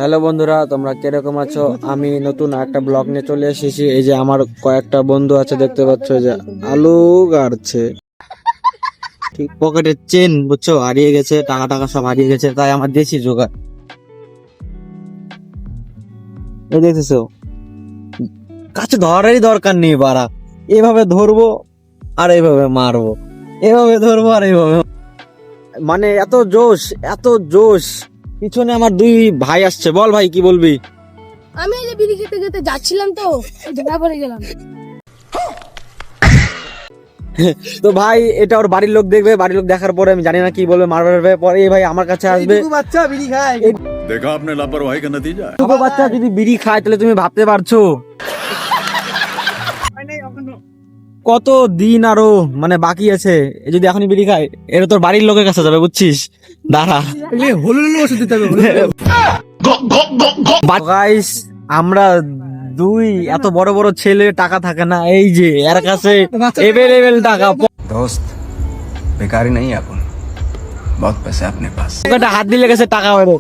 Hello বন্ধুরা, তোমরা কিরকম আছো? আমি নতুন একটা ব্লগ নিয়ে চলে এসেছি। এই যে আমার কয়েকটা বন্ধু আছে, দেখতে পাচ্ছ, যে আলু গাড়ছে। ঠিক পকেটের চেন, বুঝছো, হারিয়ে গেছে, টাকা টাকা সব হারিয়ে গেছে, তাই আমার দেশি জোগাড়। এই দেখতেছো, কাছে ধরারই দরকার নেই বাড়া, এভাবে ধরবো আর এইভাবে মারবো, এভাবে ধরবো আর এইভাবে, মানে এত জোশ, এত জোশ। পিছনে আমার দুই ভাই আসছে। বল ভাই, কি বলবি? আমি এই যে বিড়ি খেতে খেতে যাচ্ছিলাম, তো ধরা পড়ে গেলাম। তো ভাই, এটা ওর বাড়ির লোক দেখবে, বাড়ির লোক দেখার পরে আমি জানি না কি বলবে, মারবে পরে। এই ভাই আমার কাছে আসবে, বাচ্চা বিড়ি খায়, देखा आपने लापरवाही का नतीजा है। দুটো বাচ্চা যদি বিড়ি খায়, তাহলে তুমি ভাবতে পারছো কত দিন আরো মানে বাকি আছে। এ যদি এখনই বিড়ি খায়, এটা তোর বাড়ির লোকের কাছে যাবে, বুঝছিস? দাঁড়া, গাইস, আমরা দুই এত বড় বড় ছেলে, টাকা থাকে না, এই যে এর কাছে এভেলেবেল টাকা। दोस्त बेकारी नहीं है अपन, बहुत पैसे अपने पास। ওটা হাত দিলে গেছে টাকা বেরো।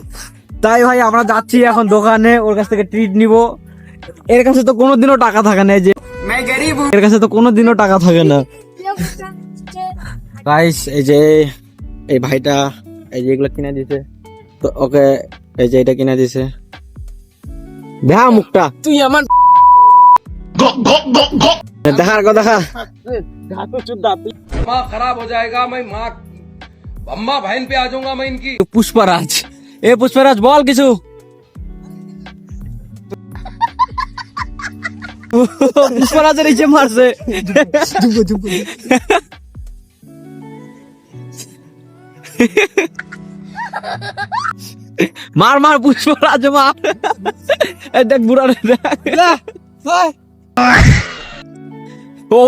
তাই ভাই আমরা যাচ্ছি এখন দোকানে, ওর কাছ থেকে ট্রিট নিব। এর কাছে তো কোনোদিনও টাকা থাকে না, এই যে এর কাছে তো কোনোদিনও টাকা থাকে না। গাইস, এই যে এই ভাইটা, এই যে এগুলো কিনে দিছে, তো ওকে এই যে এটা কিনে দিছে। দেখা মুখটা, তুই আমার দেখার কথা দেখা। दिमाग खराब हो जाएगा। मैं माँ अम्मा बहन पे आ जाऊंगा मैं इनकी। পুষ্পারাজ, এ পুষ্পারাজ বল কিছু। পুষ্পারাজের এই যে মারছে, মার মার পুষ্পারাজ মার। এই দেখ বুড়া, দেখ ও